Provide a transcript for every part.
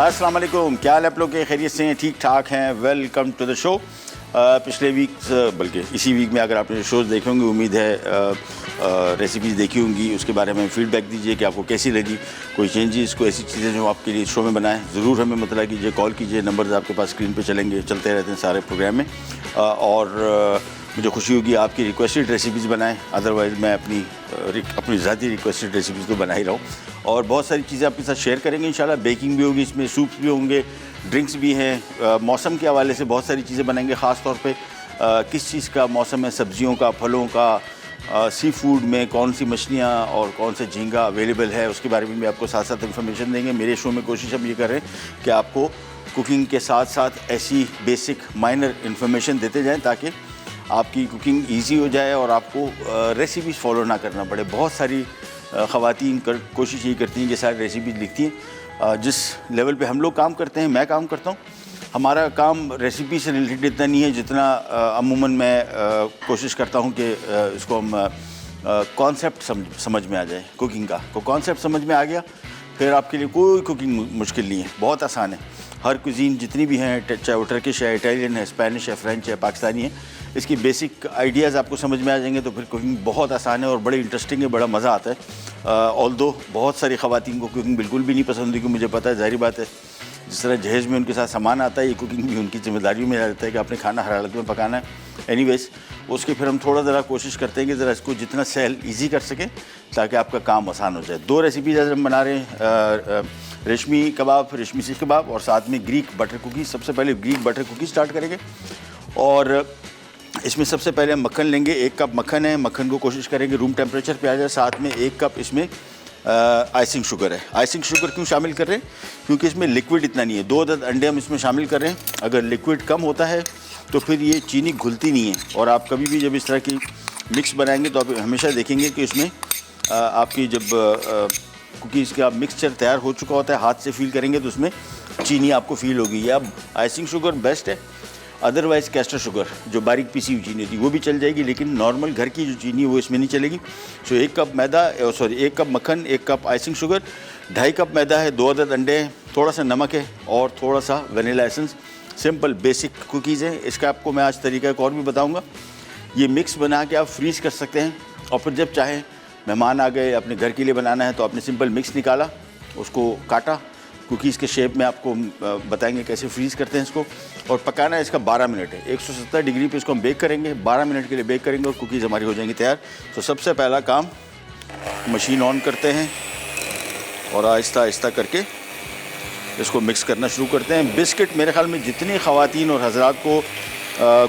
अस्सलाम वालेकुम, क्या हाल आप लोग के? खैरियत से हैं? ठीक ठाक हैं? Welcome to the show. पिछले वीक बल्कि इसी वीक में अगर आपने शोज़ देखे होंगे, उम्मीद है रेसिपीज़ देखी होंगी, उसके बारे में फ़ीडबैक दीजिए कि आपको कैसी लगी, कोई चेंजेस, कोई ऐसी चीज़ें जो आपके लिए शो में बनाएं, ज़रूर हमें मतलब कीजिए, कॉल कीजिए। नंबर्स आपके पास स्क्रीन पे चलते रहते हैं सारे प्रोग्राम में। और मुझे खुशी होगी आपकी रिक्वेस्टेड रेसिपीज़ बनाएं, अदरवाइज़ मैं अपनी ज़ाती रिक्वेस्टेड रेसिपीज़ तो बना ही रहा हूँ। और बहुत सारी चीज़ें आपके साथ शेयर करेंगे इंशाल्लाह। बेकिंग भी होगी इसमें, सूप्स भी होंगे, ड्रिंक्स भी हैं। मौसम के हवाले से बहुत सारी चीज़ें बनाएंगे, ख़ास तौर पे किस चीज़ का मौसम है, सब्जियों का, फलों का, सी फूड में कौन सी मछलियाँ और कौन से झींगा अवेलेबल है, उसके बारे में भी आपको साथ साथ इन्फॉर्मेशन देंगे। मेरे शो में कोशिश हम ये कर रहे हैं कि आपको कुकिंग के साथ साथ ऐसी बेसिक माइनर इन्फॉर्मेशन देते जाएँ ताकि आपकी कुकिंग ईजी हो जाए और आपको रेसिपीज़ फॉलो ना करना पड़े। बहुत सारी ख़वातीन कोशिश यही करती हैं कि सारी रेसिपीज़ लिखती हैं। जिस लेवल पे हम लोग काम करते हैं, मैं काम करता हूँ, हमारा काम रेसिपी से रिलेटेड इतना नहीं है जितना अमूमन मैं कोशिश करता हूँ कि इसको हम कॉन्सेप्ट समझ में आ जाए कुकिंग का। को कॉन्सेप्ट समझ में आ गया फिर आपके लिए कोई कुकिंग मुश्किल नहीं है, बहुत आसान है। हर कुजीन जितनी भी हैं, चाहे वो टर्किश है, इटालियन है, स्पेनिश है, फ्रेंच है, पाकिस्तानी है, इसकी बेसिक आइडियाज़ आपको समझ में आ जाएंगे तो फिर कुकिंग बहुत आसान है और बड़ी इंटरेस्टिंग है, बड़ा मज़ा आता है। ऑल्दो बहुत सारी ख़वातीन को कुकिंग बिल्कुल भी नहीं पसंद, क्योंकि मुझे पता है, ज़ाहिर बात है, जिस तरह जहेज़ में उनके साथ सामान आता है, ये कुकिंग भी उनकी जिम्मेदारी में आ जाता है कि आपने खाना हर हालत में पकाना है। एनीवेज़, उसके फिर हम थोड़ा ज़रा कोशिश करते हैं कि ज़रा इसको जितना सहल ईजी कर सकें ताकि आपका काम आसान हो जाए। 2 रेसिपीज़ आज हम बना रहे हैं, रेशमी कबाब, रेशमी सीख कबाब, और साथ में ग्रीक बटर कुकीज़। सबसे पहले ग्रीक बटर कुकीज़ स्टार्ट करेंगे और इसमें सबसे पहले हम मक्खन लेंगे। 1 कप मक्खन है, मक्खन को कोशिश करेंगे रूम टेम्परेचर पे आ जाए। साथ में 1 कप इसमें आइसिंग शुगर है। आइसिंग शुगर क्यों शामिल कर रहे हैं? क्योंकि इसमें लिक्विड इतना नहीं है। 2 अदद अंडे हम इसमें शामिल कर रहे हैं। अगर लिक्विड कम होता है तो फिर ये चीनी घुलती नहीं है, और आप कभी भी जब इस तरह की मिक्स बनाएंगे तो आप हमेशा देखेंगे कि इसमें आपकी जब कुकीज़ का मिक्सचर तैयार हो चुका होता है, हाथ से फील करेंगे तो उसमें चीनी आपको फील होगी। अब आइसिंग शुगर बेस्ट है, अदरवाइज़ कैस्टर शुगर जो बारीक पीसी हुई चीनी होती है वो भी चल जाएगी, लेकिन नॉर्मल घर की जो चीनी है वो इसमें नहीं चलेगी। सो 1 कप मैदा, 1 कप मक्खन, 1 कप आइसिंग शुगर, 2.5 कप मैदा है, 2 अदद अंडे हैं, थोड़ा सा नमक है और थोड़ा सा vanilla essence. Simple basic cookies है। इसका आपको मैं आज तरीका एक और भी बताऊँगा। ये मिक्स बना के आप फ्रीज़ कर सकते हैं, और फिर जब चाहें, मेहमान आ गए, अपने घर के लिए बनाना है, तो आपने सिंपल मिक्स निकाला, उसको काटा, कुकीज़ के शेप में आपको बताएंगे कैसे फ्रीज़ करते हैं इसको। और पकाना है इसका 12 मिनट है। 170 डिग्री पे इसको हम बेक करेंगे, 12 मिनट के लिए बेक करेंगे और कुकीज़ हमारी हो जाएंगी तैयार। तो सबसे पहला काम, मशीन ऑन करते हैं और आहिस्ता आहिस्ता करके इसको मिक्स करना शुरू करते हैं। बिस्किट, मेरे ख्याल में जितनी ख़वातीन और हज़रात को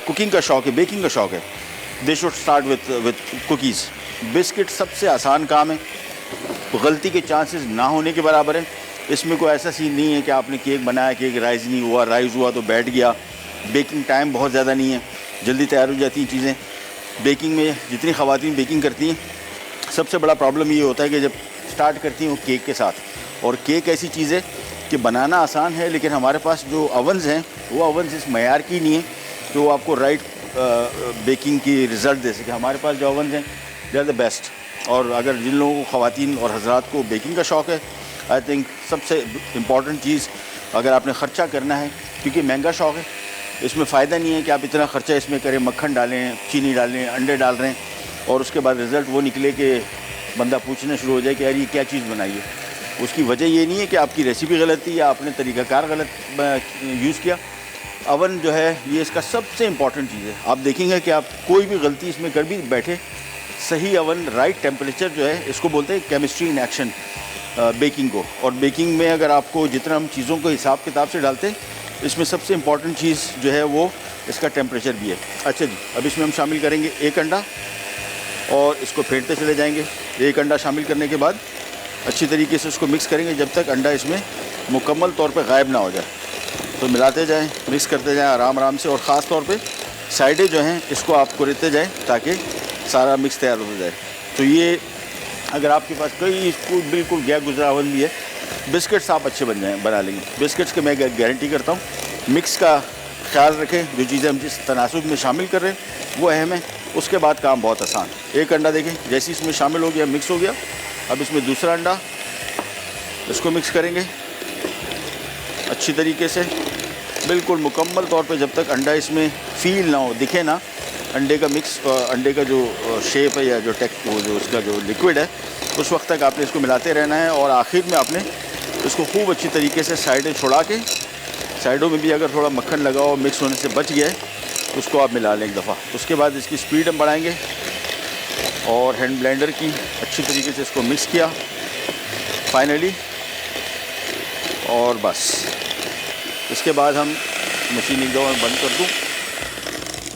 कुकिंग का शौक़ है, बेकिंग का शौक़ है, they should start with cookies. Biscuit सबसे आसान काम है, गलती के चांसेस ना होने के बराबर है। इसमें कोई ऐसा सीन नहीं है कि आपने केक बनाया, केक राइज़ नहीं हुआ, राइज़ हुआ तो बैठ गया। बेकिंग टाइम बहुत ज़्यादा नहीं है, जल्दी तैयार हो जाती हैं चीज़ें। बेकिंग में जितनी ख़वातीन बेकिंग करती हैं, सबसे बड़ा प्रॉब्लम ये होता है कि जब स्टार्ट करती हैं वो केक के साथ। और केक ऐसी चीज़ है कि बनाना आसान है, लेकिन हमारे पास जो ओवन्स हैं वो ओवन्स इस मयार की नहीं है कि वो आपको राइट बेकिंग की रिज़ल्ट दे सके। हमारे पास जो ओवन्स हैं दे आर द बेस्ट। और अगर जिन लोगों को, ख़वातीन और हज़रात को बेकिंग का शौक़ है, आई थिंक सबसे इम्पॉर्टेंट चीज़, अगर आपने ख़र्चा करना है, क्योंकि महंगा शौक़ है, इसमें फ़ायदा नहीं है कि आप इतना ख़र्चा इसमें करें, मक्खन डालें, चीनी डालें, अंडे डाल रहे हैं और उसके बाद रिज़ल्ट वो निकले कि बंदा पूछना शुरू हो जाए कि यार ये क्या चीज़ बनाई है। उसकी वजह ये नहीं है कि आपकी रेसिपी गलत थी या आपने तरीक़ाकार गलत यूज़ किया। अवन जो है ये इसका सबसे इम्पॉर्टेंट चीज़ है। आप देखेंगे कि आप कोई भी गलती इसमें कर भी बैठे, सही अवन, राइट टेम्परेचर जो है, इसको बोलते हैं केमिस्ट्री इन एक्शन बेकिंग को। और बेकिंग में अगर आपको जितना हम चीज़ों को हिसाब किताब से डालते हैं, इसमें सबसे इम्पॉर्टेंट चीज़ जो है वो इसका टेम्परेचर भी है। अच्छा जी, अब इसमें हम शामिल करेंगे 1 अंडा और इसको फेंटते चले जाएंगे। 1 अंडा शामिल करने के बाद अच्छी तरीके से उसको मिक्स करेंगे जब तक अंडा इसमें मुकम्मल तौर पे गायब ना हो जाए। तो मिलाते जाएं, मिक्स करते जाएं आराम आराम से, और ख़ास तौर पे साइडें जो हैं इसको आप कुरेदते जाएं ताकि सारा मिक्स तैयार हो जाए। तो ये अगर आपके पास कोई बिल्कुल गैर गुजरा हुआ भी है, बिस्किट्स आप अच्छे बना लेंगे। बिस्किट्स के मैं गारंटी करता हूँ। मिक्स का ख्याल रखें, जो चीज़ें हम जिस तनासुब में शामिल कर रहे हैं वो अहम है, उसके बाद काम बहुत आसान। 1 अंडा देखें जैसे इसमें शामिल हो गया, मिक्स हो गया। अब इसमें दूसरा अंडा, इसको मिक्स करेंगे अच्छी तरीके से, बिल्कुल मुकम्मल तौर पे, जब तक अंडा इसमें फील ना हो, दिखे ना अंडे का मिक्स, अंडे का जो शेप है या जो वो जो उसका जो लिक्विड है, उस वक्त तक आपने इसको मिलाते रहना है। और आखिर में आपने इसको खूब अच्छी तरीके से साइडें छुड़ा के, साइडों में भी अगर थोड़ा मक्खन लगा हो, मिक्स होने से बच गया है, तो उसको आप मिला लें एक दफ़ा। उसके बाद इसकी स्पीड हम बढ़ाएंगे और हैंड ब्लेंडर की अच्छी तरीके से इसको मिक्स किया फाइनली। और बस इसके बाद हम मशीन एक दफ़ा बंद कर दूँ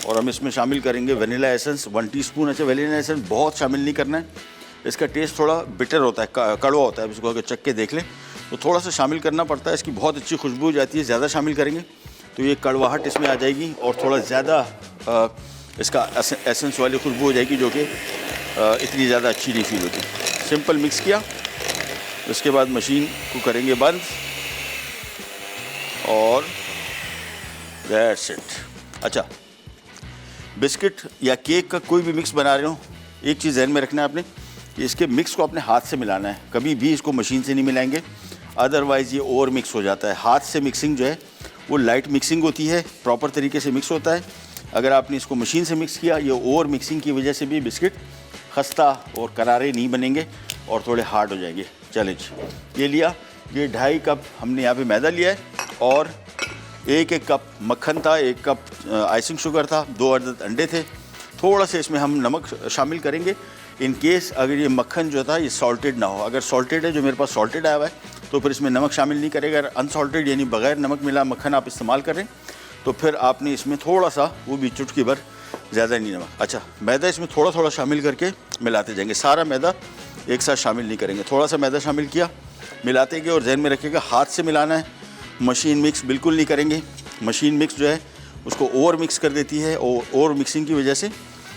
और हम इसमें शामिल करेंगे वनीला एसेंस 1 टीस्पून। अच्छा, वनीला एसेंस बहुत शामिल नहीं करना है, इसका टेस्ट थोड़ा बिटर होता है, कड़वा होता है। इसको अगर चख के देख लें तो थोड़ा सा शामिल करना पड़ता है, इसकी बहुत अच्छी खुशबू हो जाती है। ज़्यादा शामिल करेंगे तो ये कड़वाहट इसमें आ जाएगी और थोड़ा ज़्यादा इसका एसेंस वाली खुशबू हो जाएगी, जो कि इतनी ज़्यादा अच्छी नहीं फील होती। सिंपल मिक्स किया, उसके बाद मशीन को करेंगे बंद और दैट्स इट। अच्छा, बिस्किट या केक का कोई भी मिक्स बना रहे हो, एक चीज़ ध्यान में रखना है आपने कि इसके मिक्स को अपने हाथ से मिलाना है, कभी भी इसको मशीन से नहीं मिलाएंगे, अदरवाइज़ ये ओवर मिक्स हो जाता है। हाथ से मिक्सिंग जो है वो लाइट मिक्सिंग होती है, प्रॉपर तरीके से मिक्स होता है। अगर आपने इसको मशीन से मिक्स किया, ये ओवर मिक्सिंग की वजह से भी बिस्किट खस्ता और करारे नहीं बनेंगे और थोड़े हार्ड हो जाएंगे। चलें जी, ये लिया, ये 2.5 कप हमने यहाँ पे मैदा लिया है और 1 कप मक्खन था, 1 कप आइसिंग शुगर था, 2 अदद अंडे थे। थोड़ा सा इसमें हम नमक शामिल करेंगे इन केस अगर ये मक्खन जो था ये सॉल्टेड ना हो। अगर सॉल्टेड है, जो मेरे पास सॉल्टेड आया हुआ है, तो फिर इसमें नमक शामिल नहीं करेगा। अगर अनसॉल्टेड यानी बगैर नमक मिला मक्खन आप इस्तेमाल करें तो फिर आपने इसमें थोड़ा सा, वो भी चुटकी भर, ज़्यादा नहीं नमक। अच्छा, मैदा इसमें थोड़ा थोड़ा शामिल करके मिलाते जाएंगे, सारा मैदा एक साथ शामिल नहीं करेंगे। थोड़ा सा मैदा शामिल किया, मिलाते गए और जहन में रखिएगा हाथ से मिलाना है, मशीन मिक्स बिल्कुल नहीं करेंगे। मशीन मिक्स जो है उसको ओवर मिक्स कर देती है और ओवर मिक्सिंग की वजह से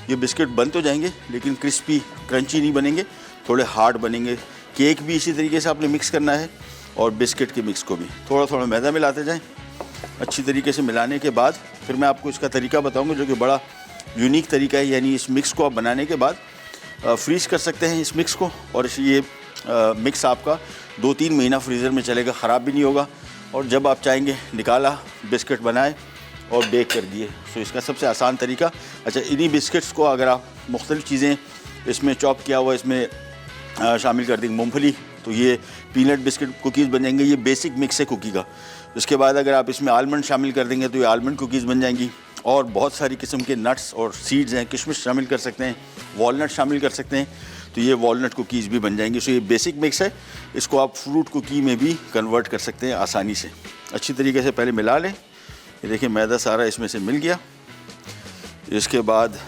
ये बिस्किट बन तो जाएंगे लेकिन क्रिस्पी क्रंची नहीं बनेंगे, थोड़े हार्ड बनेंगे। केक भी इसी तरीके से आपने मिक्स करना है और बिस्किट के मिक्स को भी थोड़ा थोड़ा मैदा मिलाते जाएं। अच्छी तरीके से मिलाने के बाद फिर मैं आपको इसका तरीका बताऊंगा, जो कि बड़ा यूनिक तरीका है। यानी इस मिक्स को आप बनाने के बाद फ्रीज कर सकते हैं इस मिक्स को, और ये मिक्स आपका 2-3 महीना फ्रीज़र में चलेगा, ख़राब भी नहीं होगा। और जब आप चाहेंगे निकाला, बिस्किट बनाए और बेक कर दिए। सो इसका सबसे आसान तरीका। अच्छा, इन्हीं बिस्किट्स को अगर आप मुख्तलिफ़ चीज़ें इसमें चॉप किया हुआ इसमें शामिल कर देंगे, मूंगफली, तो ये पीनट बिस्किट कुकीज़ बन जाएंगे। ये बेसिक मिक्स है कुकी का। उसके बाद अगर आप इसमें आलमंड शामिल कर देंगे तो ये आलमंड कुकीज़ बन जाएंगी। और बहुत सारी किस्म के नट्स और सीड्स हैं, किशमिश शामिल कर सकते हैं, वॉलनट शामिल कर सकते हैं, तो ये वॉलनट कुकीज़ भी बन जाएंगी। सो ये बेसिक मिक्स है, इसको आप फ्रूट कुकी में भी कन्वर्ट कर सकते हैं आसानी से। अच्छी तरीके से पहले मिला लें। ये देखिए मैदा सारा इसमें से मिल गया। इसके बाद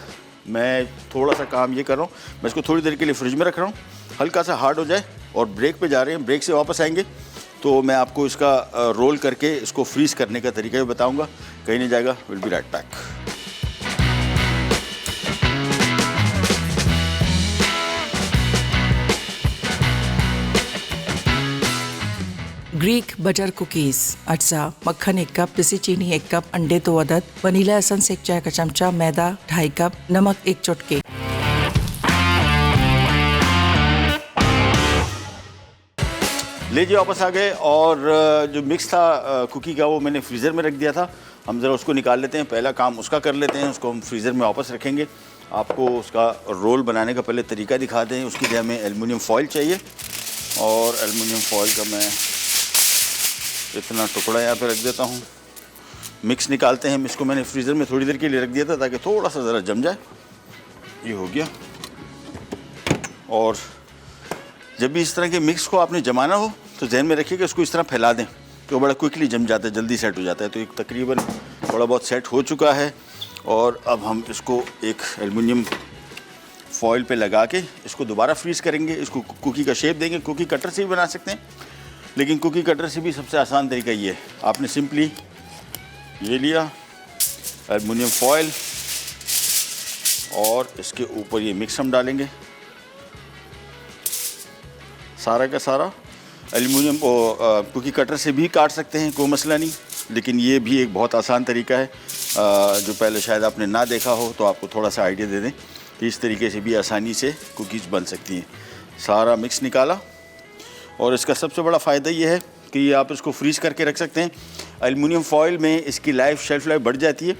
मैं थोड़ा सा काम ये कर रहा हूँ, मैं इसको थोड़ी देर के लिए फ्रिज में रख रहा हूँ, हल्का सा हार्ड हो जाए और ब्रेक पे जा रहे हैं। ब्रेक से वापस आएंगे तो मैं आपको इसका रोल करके इसको फ्रीज़ करने का तरीका भी बताऊँगा, कहीं नहीं जाएगा। Will be right back. Greek butter cookies. अज्जा: मक्खन 1 कप, पिसी चीनी 1 कप, अंडे 2 अदद, वनीला एसेंस 1 चाय का चमचा, मैदा 2.5 कप, नमक 1 चुटकी। लीजिए वापस आ गए और जो मिक्स था कुकी का वो मैंने फ्रीज़र में रख दिया था। हम ज़रा उसको निकाल लेते हैं, पहला काम उसका कर लेते हैं। उसको हम फ्रीज़र में वापस रखेंगे। आपको उसका रोल बनाने का पहले तरीका दिखा दें। उसके लिए हमें एल्युमिनियम फॉइल चाहिए और एल्युमिनियम फॉइल का मैं इतना टुकड़ा यहाँ पे रख देता हूँ। मिक्स निकालते हैं। इसको मैंने फ्रीज़र में थोड़ी देर के लिए रख दिया था ताकि थोड़ा सा ज़रा जम जाए। ये हो गया। और जब भी इस तरह के मिक्स को आपने जमाना हो तो ध्यान में रखिए कि उसको इस तरह फैला दें तो बड़ा क्विकली जम जाता है, जल्दी सेट हो जाता है। तो एक तकरीबन थोड़ा बहुत सेट हो चुका है और अब हम इसको एक एल्युमिनियम फॉइल पे लगा के इसको दोबारा फ्रीज़ करेंगे। इसको कुकी का शेप देंगे। कुकी कटर से भी बना सकते हैं, लेकिन कुकी कटर से भी सबसे आसान तरीका ये है, आपने सिंपली ये लिया एल्युमिनियम फॉइल और इसके ऊपर ये मिक्स हम डालेंगे सारा का सारा। एल्युमिनियम कुकी कटर से भी काट सकते हैं, कोई मसला नहीं, लेकिन ये भी एक बहुत आसान तरीका है जो पहले शायद आपने ना देखा हो, तो आपको थोड़ा सा आइडिया दे दें कि इस तरीके से भी आसानी से कुकीज़ बन सकती हैं। सारा मिक्स निकाला और इसका सबसे बड़ा फ़ायदा ये है कि ये आप इसको फ्रीज़ करके रख सकते हैं। एल्युमिनियम फॉइल में इसकी शेल्फ़ लाइफ बढ़ जाती है।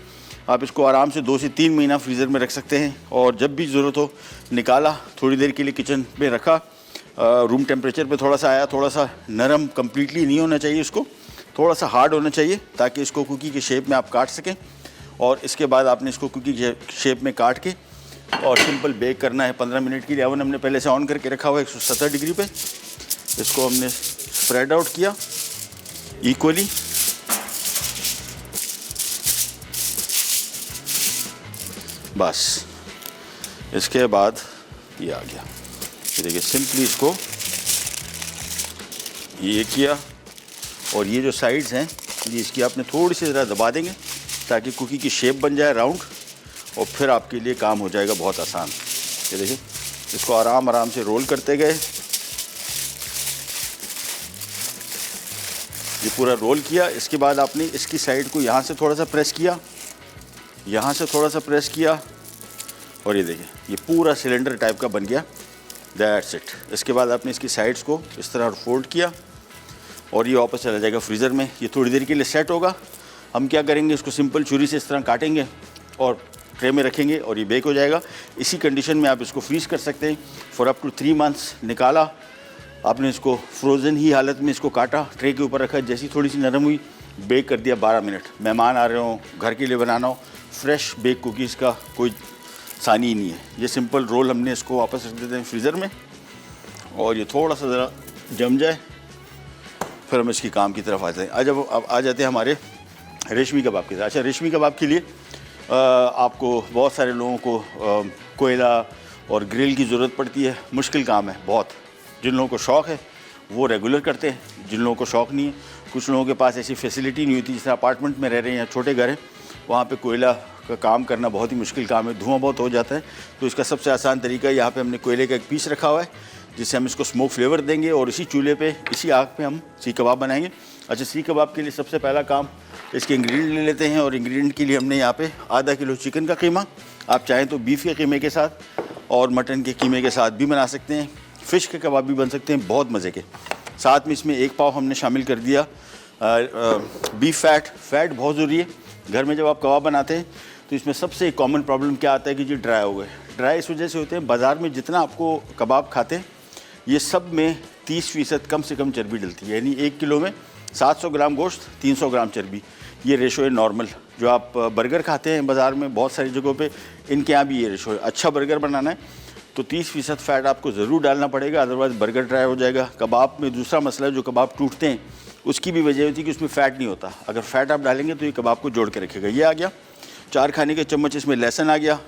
आप इसको आराम से 2 से 3 महीना फ्रीज़र में रख सकते हैं, और जब भी ज़रूरत हो निकाला, थोड़ी देर के लिए किचन में रखा, रूम टेम्परेचर पे थोड़ा सा आया, थोड़ा सा नरम कंप्लीटली नहीं होना चाहिए, इसको थोड़ा सा हार्ड होना चाहिए ताकि इसको कुकी के शेप में आप काट सकें। और इसके बाद आपने इसको कुकी के शेप में काट के और सिंपल बेक करना है 15 मिनट के लिए। ओवन हमने पहले से ऑन करके रखा हुआ है 170 डिग्री पे। इसको हमने स्प्रेड आउट किया इक्वली, बस इसके बाद ये आ गया। ये देखिए सिंपली इसको ये किया, और ये जो साइड्स हैं ये इसकी आपने थोड़ी सी ज़रा दबा देंगे ताकि कुकी की शेप बन जाए राउंड, और फिर आपके लिए काम हो जाएगा बहुत आसान। ये देखिए इसको आराम आराम से रोल करते गए, ये पूरा रोल किया। इसके बाद आपने इसकी साइड को यहाँ से थोड़ा सा प्रेस किया, यहाँ से थोड़ा सा प्रेस किया, और ये देखिए ये पूरा सिलेंडर टाइप का बन गया। That's it. इसके बाद आपने इसकी साइड्स को इस तरह फोल्ड किया, और ये वापस चला जाएगा फ्रीज़र में। ये थोड़ी देर के लिए सेट होगा। हम क्या करेंगे, इसको सिंपल छुरी से इस तरह काटेंगे और ट्रे में रखेंगे, और ये बेक हो जाएगा। इसी कंडीशन में आप इसको फ्रीज़ कर सकते हैं फॉर अप टू 3 मंथ्स। निकाला आपने, इसको फ्रोज़न ही हालत में इसको काटा, ट्रे के ऊपर रखा, जैसी थोड़ी सी नरम हुई बेक कर दिया 12 मिनट। मेहमान आ रहे हो, घर के लिए बनाना हो, फ्रेश बेक कुकीज़ का कोई सानी ही नहीं है। ये सिंपल रोल हमने इसको वापस रख देते हैं फ्रीज़र में, और ये थोड़ा सा ज़रा जम जाए, फिर हम इसकी काम की तरफ आते हैं। अब आ जाते हैं हमारे रेशमी कबाब की तरफ। अच्छा, रेशमी कबाब के लिए आपको बहुत सारे लोगों को कोयला और ग्रिल की ज़रूरत पड़ती है। मुश्किल काम है बहुत। जिन लोगों को शौक़ है वो रेगुलर करते हैं, जिन लोगों को शौक़ नहीं है, कुछ लोगों के पास ऐसी फैसिलिटी नहीं होती, जिस तरह अपार्टमेंट में रह रहे हैं या छोटे घर हैं, वहाँ पे कोयला का काम करना बहुत ही मुश्किल काम है, धुआं बहुत हो जाता है। तो इसका सबसे आसान तरीका, यहाँ पे हमने कोयले का एक पीस रखा हुआ है जिससे हम इसको स्मोक फ्लेवर देंगे, और इसी चूल्हे पे, इसी आग पे हम सीख कबाब बनाएंगे। अच्छा, सीख कबाब के लिए सबसे पहला काम, इसके इंग्रेडिएंट ले लेते हैं, और इंग्रेडिएंट के लिए हमने यहाँ पे आधा किलो चिकन का कीमा, आप चाहें तो बीफ के कीमे के साथ और मटन के कीमे के साथ भी बना सकते हैं, फ़िश के कबाब भी बन सकते हैं, बहुत मज़े के। साथ में इसमें 1 पाव हमने शामिल कर दिया बीफ फैट बहुत ज़रूरी है। घर में जब आप कबाब बनाते हैं तो इसमें सबसे कॉमन प्रॉब्लम क्या आता है कि जी ड्राई हो गए। ड्राई इस वजह से होते हैं, बाज़ार में जितना आपको कबाब खाते हैं ये सब में 30% कम से कम चर्बी डलती है। यानी 1 किलो में 700 ग्राम गोश्त, 300 ग्राम चर्बी, ये रेशो है नॉर्मल। जो आप बर्गर खाते हैं बाज़ार में बहुत सारी जगहों पे, इनके यहाँ भी ये रेशो है। अच्छा बर्गर बनाना है तो 30% फ़ैट आपको ज़रूर डालना पड़ेगा, अदरवाइज़ बर्गर ड्राई हो जाएगा। कबाब में दूसरा मसला है, जो कबाब टूटते हैं उसकी भी वजह होती है कि उसमें फ़ैट नहीं होता। अगर फ़ैट आप डालेंगे तो ये कबाब को जोड़ के रखेगा। ये आ गया 4 खाने के चम्मच इसमें लहसुन आ गया,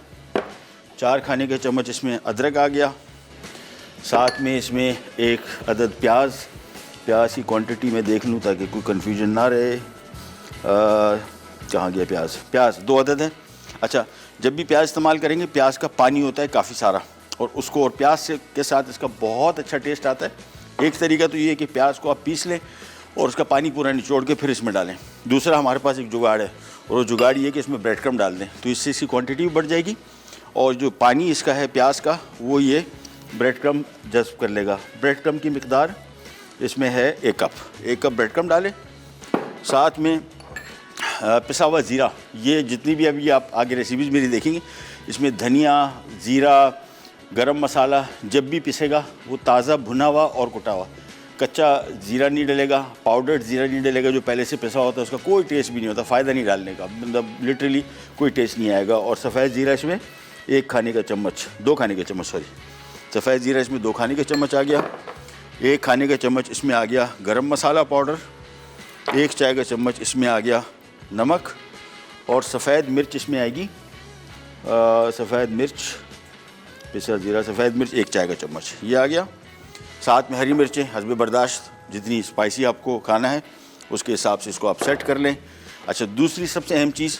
4 खाने के चम्मच इसमें अदरक आ गया, साथ में इसमें 1 अदद प्याज की क्वांटिटी में देख लूँ ताकि कोई कन्फ्यूजन ना रहे। कहाँ गया प्याज 2 अदद है। अच्छा, जब भी प्याज इस्तेमाल करेंगे, प्याज का पानी होता है काफ़ी सारा, और उसको और प्याज के साथ इसका बहुत अच्छा टेस्ट आता है। एक तरीका तो ये है कि प्याज को आप पीस लें और उसका पानी पूरा निचोड़ के फिर इसमें डालें। दूसरा हमारे पास एक जुगाड़ है, और वो जुगाड़ ये है कि इसमें ब्रेड क्रम्ब डाल दें, तो इससे इसकी क्वांटिटी भी बढ़ जाएगी, और जो पानी इसका है प्याज का वो ये ब्रेड क्रम्ब जज़्ब कर लेगा। ब्रेड क्रम्ब की मिकदार इसमें है 1 कप ब्रेड क्रम्ब डालें। साथ में पिसा हुआ ज़ीरा, ये जितनी भी अभी आप आगे रेसिपीज़ मेरी देखेंगे, इसमें धनिया, ज़ीरा, गरम मसाला जब भी पिसेगा वो ताज़ा भुना हुआ और कुटा हुआ, कच्चा ज़ीरा नहीं डलेगा, पाउडर्ड ज़ीरा नहीं डलेगा। जो पहले से पिसा होता है उसका कोई टेस्ट भी नहीं होता, फ़ायदा नहीं डालने का, मतलब लिटरली कोई टेस्ट नहीं आएगा। और सफ़ेद ज़ीरा इसमें 2 खाने का चम्मच सफ़ेद ज़ीरा इसमें 2 खाने के चम्मच आ गया। 1 खाने का चम्मच इसमें आ गया गरम मसाला पाउडर, 1 चाय का चम्मच इसमें आ गया नमक, और सफ़ेद मिर्च इसमें आएगी, सफ़ेद मिर्च, पिसा ज़ीरा, सफ़ेद मिर्च 1 चाय का चम्मच ये आ गया। साथ में हरी मिर्चें हस्बे बर्दाश्त, जितनी स्पाइसी आपको खाना है उसके हिसाब से इसको आप सेट कर लें। अच्छा, दूसरी सबसे अहम चीज़,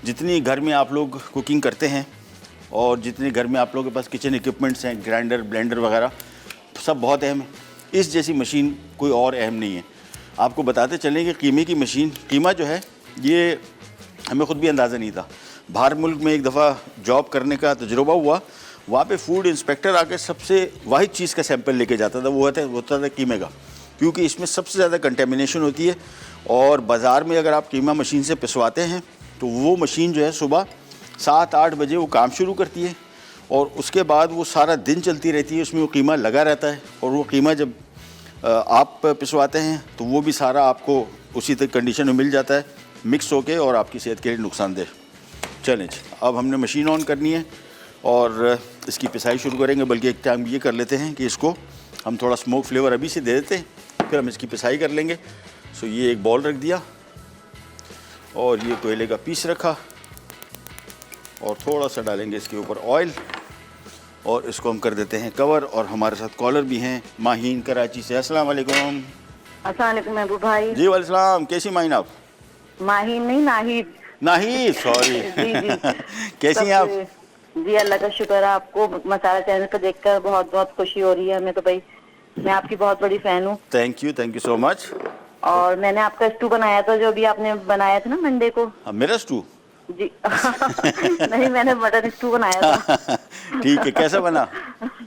जितनी घर में आप लोग कुकिंग करते हैं और जितने घर में आप लोगों के पास किचन इक्विपमेंट्स हैं, ग्राइंडर, ब्लेंडर वगैरह, सब बहुत अहम है। इस जैसी मशीन कोई और अहम नहीं है। आपको बताते चलें कि कीमे की मशीन, कीमा जो है ये हमें ख़ुद भी अंदाज़ा नहीं था। बाहर मुल्क में एक दफ़ा जॉब करने का तजुर्बा हुआ, वहाँ पे फूड इंस्पेक्टर आके सबसे वाहिद चीज़ का सैंपल लेके जाता था, वो होता था कीमे का। क्योंकि इसमें सबसे ज़्यादा कंटेमिनेशन होती है। और बाज़ार में अगर आप कीमा मशीन से पिसवाते हैं तो वो मशीन जो है सुबह 7-8 बजे वो काम शुरू करती है और उसके बाद वो सारा दिन चलती रहती है, उसमें वो कीमा लगा रहता है। और वो कीमा जब आप पिसवाते हैं तो वो भी सारा आपको उसी तक कंडीशन में मिल जाता है मिक्स होके, और आपकी सेहत के लिए नुकसानदेह। चलें जी, अब हमने मशीन ऑन करनी है और इसकी पिसाई शुरू करेंगे। बल्कि एक टाइम ये कर लेते हैं कि इसको हम थोड़ा स्मोक फ्लेवर अभी से दे देते हैं, फिर हम इसकी पिसाई कर लेंगे। सो ये एक बॉल रख दिया और ये कोयले का पीस रखा और थोड़ा सा डालेंगे इसके ऊपर ऑयल और इसको हम कर देते हैं कवर। और हमारे साथ कॉलर भी हैं माहीन कराची से। अस्सलाम वालेकुम। अस्सलाम वालेकुम महबूब भाई। जी वालेकुम सलाम। कैसी माहीन आप? माहीन नहीं, नाहिद। नाहिद, सॉरी। जी जी। कैसी हैं आप? जी अल्लाह का शुक्र है। आपको मसाला चैनल पर देखकर बहुत बहुत खुशी हो रही है हमें। तो भाई मैं आपकी बहुत बड़ी फैन हूँ। Thank you so much. और मैंने आपका स्टू बनाया था जो अभी आपने बनाया था ना मंडे को। मेरा स्टू? जी नहीं, मैंने मटन स्टू बनाया था। ठीक है, कैसा बना?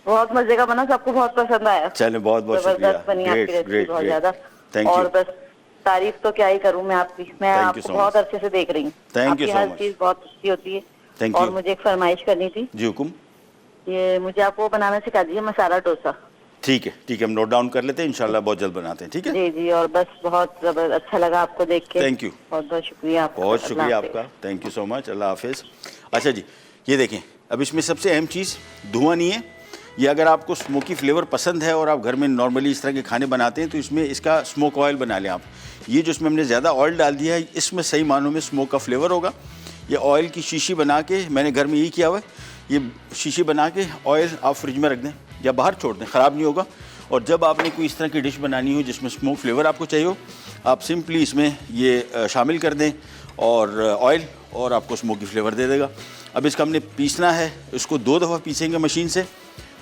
बहुत मजे का बना, सबको बहुत पसंद आया। चले, बहुत बहुत शुक्रिया। जबरदस्त बनी आपकी रेसिपी, बहुत ज्यादा। Thank you. और बस तारीफ तो क्या ही करूँ मैं आपकी। मैं आपको बहुत अच्छे से देख रही हूँ। Thank you so much. हर चीज बहुत अच्छी होती है। थैंक और यू। मुझे एक फरमाइश करनी थी। जी हुकुम। ये मुझे आप वो बनाना सिखा दीजिए, मसाला डोसा। ठीक है, हम नोट डाउन कर लेते हैं, इंशाल्लाह बहुत जल्द बनाते हैं। ठीक है जी जी। और बस बहुत जबरदस्त अच्छा लगा आपको देख के। Thank you. बहुत बहुत शुक्रिया आपका। बहुत शुक्रिया अल्लाह आपका। Thank you so much. अल्लाह हाफिज़। अच्छा जी, ये देखें, अब इसमें सबसे अहम चीज़ धुआं नहीं है। ये अगर आपको स्मोकी फ्लेवर पसंद है और आप घर में नॉर्मली इस तरह के खाने बनाते हैं तो इसमें इसका स्मोक ऑयल बना लें आप। ये जो इसमें हमने ज़्यादा ऑयल डाल दिया है, इसमें सही मानों में स्मोक का फ्लेवर होगा। ये ऑयल की शीशी बना के मैंने घर में यही किया हुआ है। ये शीशी बना के ऑयल आप फ्रिज में रख दें या बाहर छोड़ दें, ख़राब नहीं होगा। और जब आपने कोई इस तरह की डिश बनानी हो जिसमें स्मोक फ्लेवर आपको चाहिए हो, आप सिंपली इसमें ये शामिल कर दें और ऑयल, और आपको स्मोकी फ्लेवर दे देगा। अब इसका हमने पीसना है, इसको 2 दफ़ा पीसेंगे मशीन से।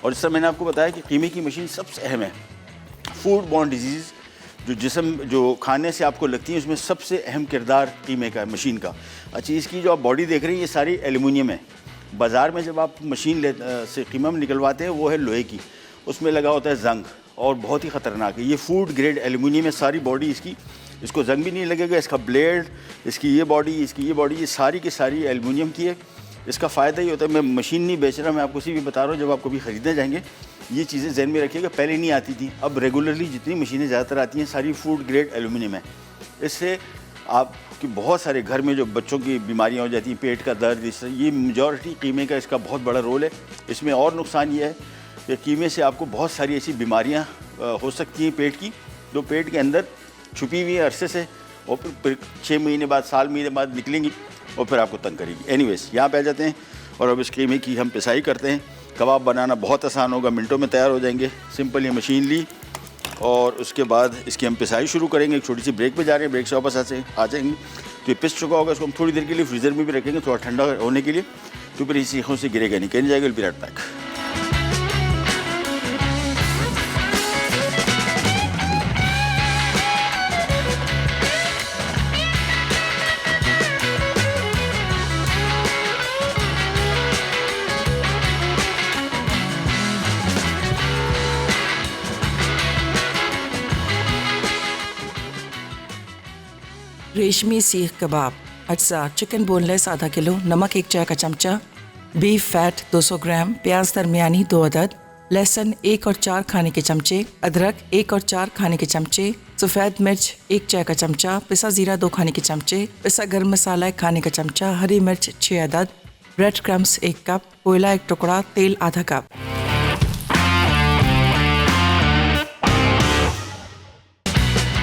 और इस तरह मैंने आपको बताया कि कीमे की मशीन सबसे अहम है। फूड बॉर्न डिजीज़ जो खाने से आपको लगती है, उसमें सबसे अहम किरदार कीमे का है, मशीन का। अच्छा, इसकी जो आप बॉडी देख रही हैं ये सारी एल्युमिनियम है। बाज़ार में जब आप मशीन से कीमा में निकलवाते हैं वो है लोहे की, उसमें लगा होता है जंग और बहुत ही ख़तरनाक है। ये फूड ग्रेड एल्युमिनियम है सारी बॉडी इसकी, इसको जंग भी नहीं लगेगा। इसका ब्लेड, इसकी ये बॉडी, ये सारी की सारी एल्युमिनियम की है। इसका फ़ायदा ये होता है, मैं मशीन नहीं बेच रहा, मैं आपको सिर्फ भी बता रहा हूँ, जब आप कभी ख़रीदने जाएंगे ये चीज़ें जहन में रखिएगा। पहले नहीं आती थी, अब रेगुलरली जितनी मशीनें ज़्यादातर आती हैं सारी फूड ग्रेड एल्युमिनियम है। इससे आपकी बहुत सारे घर में जो बच्चों की बीमारियाँ हो जाती हैं, पेट का दर्द, इससे ये मेजॉरिटी कीमे का इसका बहुत बड़ा रोल है। इसमें और नुकसान ये है कि कीमे से आपको बहुत सारी ऐसी बीमारियाँ हो सकती हैं पेट की, जो पेट के अंदर छुपी हुई है अरसे से, और फिर 6 महीने बाद, साल महीने बाद निकलेंगी और फिर आपको तंग करेगी। एनीवेज, यहाँ पे आ जाते हैं और अब इस कीमे की हम पिसाई करते हैं। कबाब बनाना बहुत आसान होगा, मिनटों में तैयार हो जाएंगे। सिंपल ये मशीन ली और उसके बाद इसकी हम पिसाई शुरू करेंगे। एक छोटी सी ब्रेक पे जा रहे हैं, ब्रेक से वापस आ जाएंगे तो ये पिस चुका होगा। इसको हम थोड़ी देर के लिए फ्रीज़र में भी रखेंगे, थोड़ा ठंडा होने के लिए, तो फिर इसी सीखों से गिरेगा नहीं, जाएगा। Will be right back. रेशमी सीख कबाब, अज्जा चिकन बोनलेस आधा किलो, नमक 1 चाय का चमचा, बीफ फैट 200 ग्राम, प्याज दरमियानी 2 अदद, लहसुन 1 और 4 खाने के चमचे, अदरक 1 और 4 खाने के चमचे, सफ़ेद मिर्च 1 चाय का चमचा, पिसा ज़ीरा 2 खाने के चमचे, पिसा गर्म मसाला 1 खाने का चमचा, हरी मिर्च 6 अदद, ब्रेड क्रम्स 1 कप, कोयला 1 टुकड़ा, तेल आधा कप।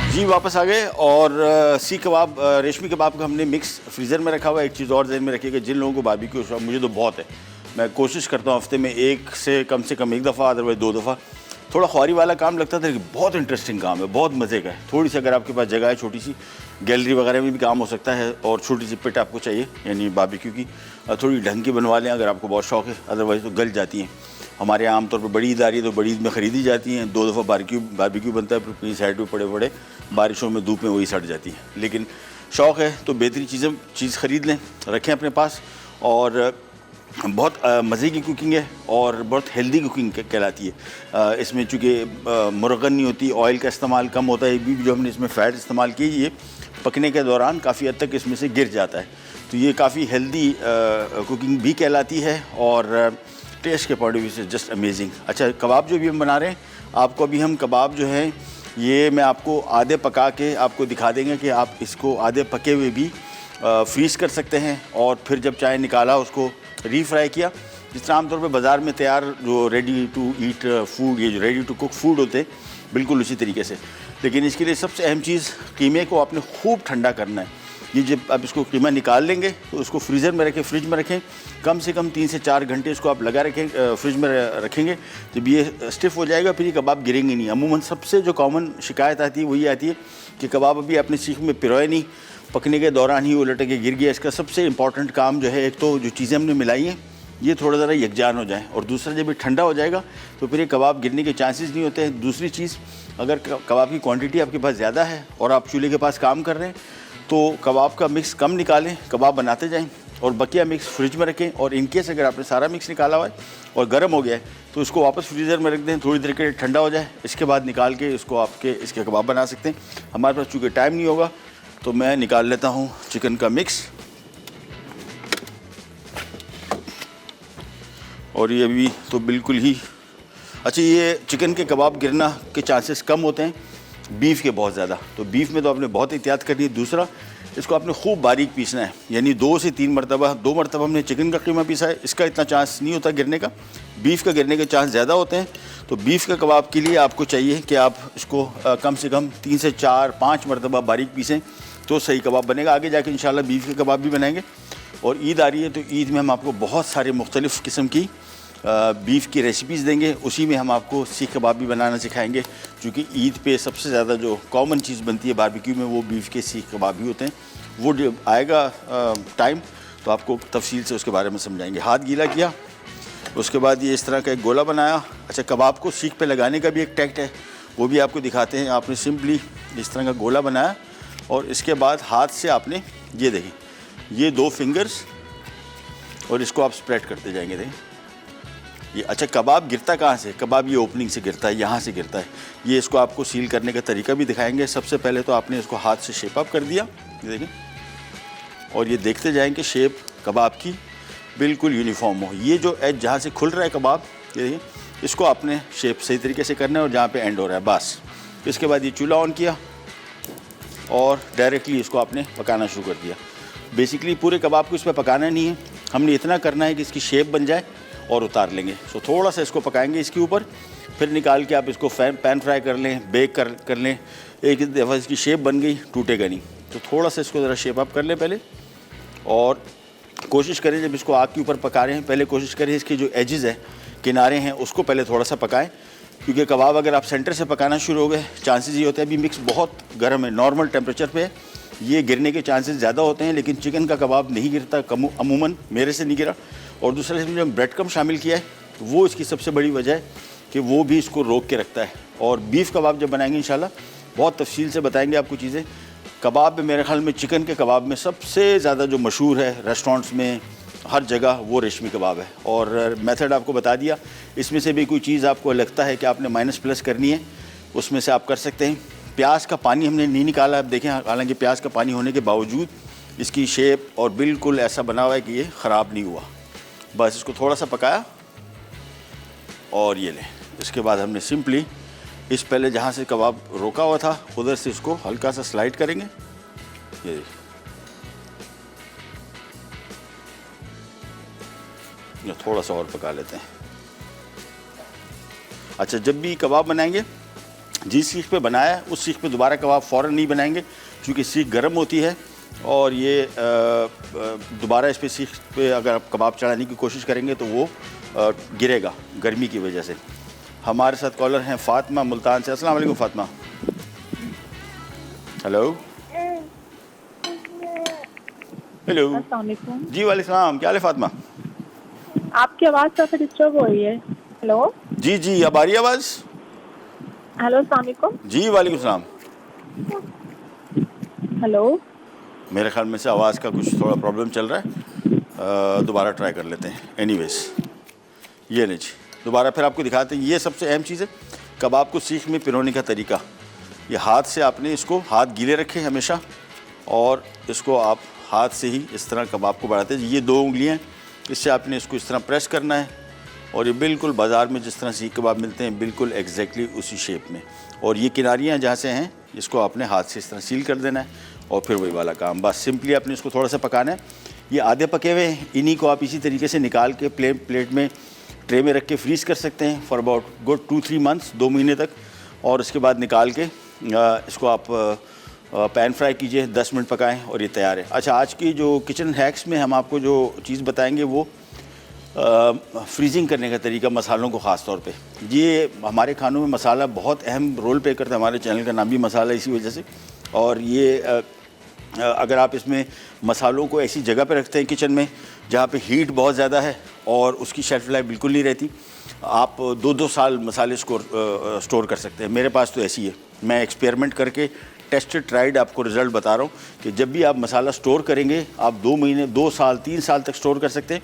जी वापस आ गए और सीख कबाब, रेशमी कबाब का हमने मिक्स फ्रीज़र में रखा हुआ है। एक चीज़ और ज़हन में रखिएगा, जिन लोगों को बारबेक्यू शौक, मुझे तो बहुत है, मैं कोशिश करता हूँ हफ्ते में एक से कम 1 दफ़ा, अदरवाइज़ 2 दफ़ा। थोड़ा ख्वारी वाला काम लगता था, लेकिन बहुत इंटरेस्टिंग काम है, बहुत मज़े का है। थोड़ी सी अगर आपके पास जगह है, छोटी सी गैलरी वगैरह में भी काम हो सकता है, और छोटी सी पिट आपको चाहिए यानी बारबेक्यू की, थोड़ी ढंग की बनवा लें अगर आपको बहुत शौक है, अदरवाइज़ तो गल जाती हैं। हमारे यहाँ आमतौर पर बड़ी ईद आ रही है तो बड़ी ईद में ख़रीदी जाती हैं। 2 दफ़ा बारबेक्यू बनता है, फिर कहीं साइड पर पड़े पड़े बारिशों में धूप में वही सड़ जाती है। लेकिन शौक़ है तो बेहतरीन चीज़ ख़रीद लें, रखें अपने पास। और बहुत मज़े की कुकिंग है और बहुत हेल्दी कुकिंग कहलाती है। इसमें चूँकि मुर्गन नहीं होती, ऑयल का इस्तेमाल कम होता है, भी जो हमने इसमें फ़ैट इस्तेमाल की ये पकने के दौरान काफ़ी हद तक इसमें से गिर जाता है। तो ये काफ़ी हेल्दी कुकिंग भी कहलाती है और टेस्ट के पॉइंट ऑफ व्यू से जस्ट अमेजिंग। अच्छा, कबाब जो भी हम बना रहे हैं, आपको अभी हम कबाब जो है ये मैं आपको आधे पका के आपको दिखा देंगे कि आप इसको आधे पके हुए भी फ्रीज़ कर सकते हैं और फिर जब चाहे निकाला उसको रीफ्राई किया, जिस तरह आमतौर पे बाज़ार में तैयार जो रेडी टू ईट फूड, ये जो रेडी टू कुक फूड होते हैं, बिल्कुल उसी तरीके से। लेकिन इसके लिए सबसे अहम चीज़, कीमे को आपने खूब ठंडा करना है। ये जब आप इसको कीमा निकाल लेंगे तो उसको फ्रीज़र में रखें, फ्रिज में रखें, कम से कम 3 से 4 घंटे इसको आप लगा रखें, फ्रिज में रखेंगे। जब ये स्टिफ़ हो जाएगा फिर ये कबाब गिरेंगे नहीं। अमूमन सबसे जो कॉमन शिकायत आती है वही आती है कि कबाब अभी आपने सीख में पिरोए नहीं, पकने के दौरान ही उलट के गिर गया। इसका सबसे इंपॉर्टेंट काम जो है, एक तो जो चीज़ें हमने मिलाई हैं ये थोड़ा ज़रा यकजान हो जाए, और दूसरा जब ये ठंडा हो जाएगा तो फिर ये कबाब गिरने के चांसेस नहीं होते हैं। दूसरी चीज़, अगर कबाब की क्वांटिटी आपके पास ज़्यादा है और आप चूल्हे के पास काम कर रहे हैं तो कबाब का मिक्स कम निकालें, कबाब बनाते जाएं और बकिया मिक्स फ्रिज में रखें। और इनकेस अगर आपने सारा मिक्स निकाला हुआ है और गर्म हो गया है तो उसको वापस फ्रीज़र में रख दें, थोड़ी देर के लिए ठंडा हो जाए, इसके बाद निकाल के इसको इसके कबाब बना सकते हैं। हमारे पास चूँकि टाइम नहीं होगा तो मैं निकाल लेता हूँ चिकन का मिक्स। और ये अभी तो बिल्कुल ही अच्छा, ये चिकन के कबाब गिरना के चांसेस कम होते हैं, बीफ के बहुत ज़्यादा। तो बीफ में तो आपने बहुत एहतियात करनी है। दूसरा, इसको आपने खूब बारीक पीसना है, यानी 2 से 3 मरतबा, 2 मरतबा हमने चिकन का कीमा पीसा है, इसका इतना चांस नहीं होता गिरने का, बीफ का गिरने के चांस ज़्यादा होते हैं। तो बीफ का कबाब के लिए आपको चाहिए कि आप इसको कम से कम 3 से 4-5 मरतबा बारीक पीसें तो सही कबाब बनेगा। आगे जाके इंशाल्लाह बीफ के कबाब भी बनाएंगे। और ईद आ रही है तो ईद में हम आपको बहुत सारे मुख्तलिफ़ किस्म की बीफ की रेसिपीज़ देंगे। उसी में हम आपको सीख कबाब भी बनाना सिखाएंगे, क्योंकि ईद पे सबसे ज़्यादा जो कॉमन चीज़ बनती है बारबेक्यू में वो बीफ के सीख कबाब ही होते हैं। वो जब आएगा टाइम तो आपको तफसील से उसके बारे में समझाएंगे। हाथ गीला किया, उसके बाद ये इस तरह का एक गोला बनाया। अच्छा, कबाब को सीख पे लगाने का भी एक टेक्ट है, वो भी आपको दिखाते हैं। आपने सिंपली इस तरह का गोला बनाया और इसके बाद हाथ से आपने ये देखें, ये 2 फिंगर्स और इसको आप स्प्रेड करते जाएंगे। देखें ये। अच्छा, कबाब गिरता कहाँ से? कबाब ये ओपनिंग से गिरता है, यहाँ से गिरता है। ये इसको आपको सील करने का तरीका भी दिखाएंगे। सबसे पहले तो आपने इसको हाथ से शेप अप कर दिया, ये देखें, और ये देखते जाएंगे शेप कबाब की बिल्कुल यूनिफॉर्म हो। ये जो एज जहाँ से खुल रहा है कबाब, ये देखिए, इसको आपने शेप सही तरीके से करना है और जहाँ पे एंड हो रहा है बस। इसके बाद ये चूल्हा ऑन किया और डायरेक्टली इसको आपने पकाना शुरू कर दिया। बेसिकली पूरे कबाब को इसमें पकाना नहीं है, हमने इतना करना है कि इसकी शेप बन जाए और उतार लेंगे। सो थोड़ा सा इसको पकाएंगे इसके ऊपर, फिर निकाल के आप इसको पैन फ्राई कर लें, बेक कर लें। एक दफ़ा इसकी शेप बन गई, टूटेगा नहीं। तो थोड़ा सा इसको ज़रा शेप अप कर लें पहले, और कोशिश करें जब इसको आग के ऊपर पका रहे हैं पहले कोशिश करें इसके जो एजेस है, किनारे हैं, उसको पहले थोड़ा सा पकाएं। क्योंकि कबाब अगर आप सेंटर से पकाना शुरू हो गए, चांसेस ये होते हैं, अभी मिक्स बहुत गर्म है, नॉर्मल टेम्परेचर पे ये गिरने के चांसेस ज़्यादा होते हैं। लेकिन चिकन का कबाब नहीं गिरता अमूमन, मेरे से नहीं गिरा। और दूसरा, इसमें जो ब्रेड क्रम्ब शामिल किया है वो इसकी सबसे बड़ी वजह है कि वो भी इसको रोक के रखता है। और बीफ कबाब जब बनाएंगे इंशाल्लाह बहुत तफसील से बताएंगे आपको चीज़ें। कबाब में मेरे ख्याल में चिकन के कबाब में सबसे ज़्यादा जो मशहूर है रेस्टोरेंट्स में हर जगह, वो रेशमी कबाब है। और मेथड आपको बता दिया। इसमें से भी कोई चीज़ आपको लगता है कि आपने माइनस प्लस करनी है, उसमें से आप कर सकते हैं। प्याज का पानी हमने नहीं निकाला, आप देखें, हालांकि प्याज का पानी होने के बावजूद इसकी शेप और बिल्कुल ऐसा बना हुआ है कि ये ख़राब नहीं हुआ। बस इसको थोड़ा सा पकाया और ये लें। इसके बाद हमने सिंपली इस पहले जहाँ से कबाब रोका हुआ था उधर से इसको हल्का सा स्लाइड करेंगे। ये थोड़ा सा और पका लेते हैं। अच्छा, जब भी कबाब बनाएंगे जिस सीख पे बनाया है उस सीख पे दोबारा कबाब फ़ौरन नहीं बनाएंगे, क्योंकि सीख गर्म होती है और ये दोबारा इस पे सीख पे अगर आप कबाब चढ़ाने की कोशिश करेंगे तो वो गिरेगा गर्मी की वजह से। हमारे साथ कॉलर हैं फ़ातिमा मुल्तान से। अस्सलाम वालेकुम फ़ातिमा। Hello hello. अस्सलाम वालेकुम। जी वालेकुम सलाम, क्या हाल है फ़ातिमा? आपकी आवाज़ काफ़ी डिस्टर्ब हो रही है। हेलो जी जी, अब आ रही है आवाज़? हेलो, अस्सलाम वालेकुम। जी वालेकुम सलाम। हेलो, मेरे ख्याल में से आवाज़ का कुछ थोड़ा प्रॉब्लम चल रहा है। दोबारा ट्राई कर लेते हैं। एनीवेज ये नहीं जी, दोबारा फिर आपको दिखाते हैं। ये सबसे अहम चीज़ है कबाब को सीख में पिरोने का तरीका। ये हाथ से आपने इसको, हाथ गीले रखे हमेशा, और इसको आप हाथ से ही इस तरह कबाब को बढ़ाते हैं। ये 2 उंगलियां, इससे आपने इसको इस तरह प्रेस करना है, और ये बिल्कुल बाज़ार में जिस तरह सीख कबाब मिलते हैं बिल्कुल एग्जैक्टली उसी शेप में। और ये किनारियाँ जहाँ से हैं इसको आपने हाथ से इस तरह सील कर देना है, और फिर वही वाला काम। बस सिंपली आपने इसको थोड़ा सा पकाना है। ये आधे पके हुए हैं, इन्हीं को आप इसी तरीके से निकाल के प्लेट में ट्रे में रख के फ्रीज़ कर सकते हैं फॉर अबाउट गुड 2-3 मंथ्स, 2 महीने तक। और उसके बाद निकाल के इसको आप पैन फ्राई कीजिए, 10 मिनट पकाएं और ये तैयार है। अच्छा, आज की जो किचन हैक्स में हम आपको जो चीज़ बताएंगे वो फ्रीजिंग करने का तरीका, मसालों को ख़ास तौर पे। ये हमारे खानों में मसाला बहुत अहम रोल प्ले करता है। हमारे चैनल का नाम भी मसाला इसी वजह से। और ये अगर आप इसमें मसालों को ऐसी जगह पे रखते हैं किचन में जहाँ पे हीट बहुत ज़्यादा है और उसकी शेल्फ लाइफ बिल्कुल नहीं रहती, आप 2-2 साल मसाले स्टोर कर सकते हैं। मेरे पास तो ऐसी है, मैं एक्सपेरिमेंट करके टेस्टेड ट्राइड आपको रिज़ल्ट बता रहा हूँ कि जब भी आप मसाला स्टोर करेंगे आप 2 महीने, 2 साल, 3 साल तक स्टोर कर सकते हैं।